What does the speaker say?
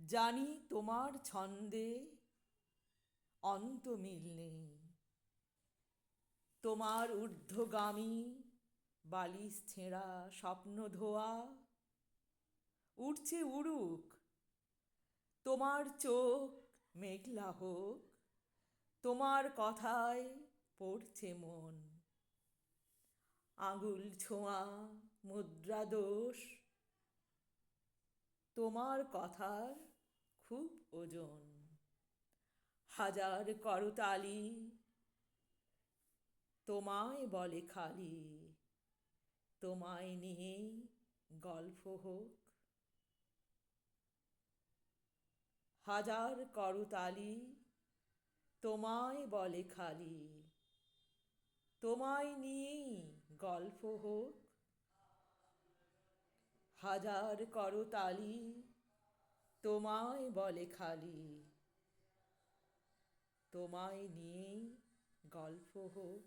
জানি তোমার ছন্দে অন্ত মিল নেই, তোমার ঊর্ধ্বগামী বালিশ ছেঁড়া স্বপ্ন ধোয়া উঠছে উড়ুক, তোমার চোখ মেঘলা হোক, তোমার কথায় পড়ছে মন। আঙুল ছোঁয়া মুদ্রা দোষ, তোমার কথার খুব ওজন। হাজার করতালি তোমায় বলে খালি, তোমায় নিয়েই গল্প হোক। হাজার করতালি তোমায় বলে খালি, তোমায় নিয়েই গল্প হোক। হাজার করতালি তোমায় বলে খালি, তোমায় নিয়েই গল্প হোক।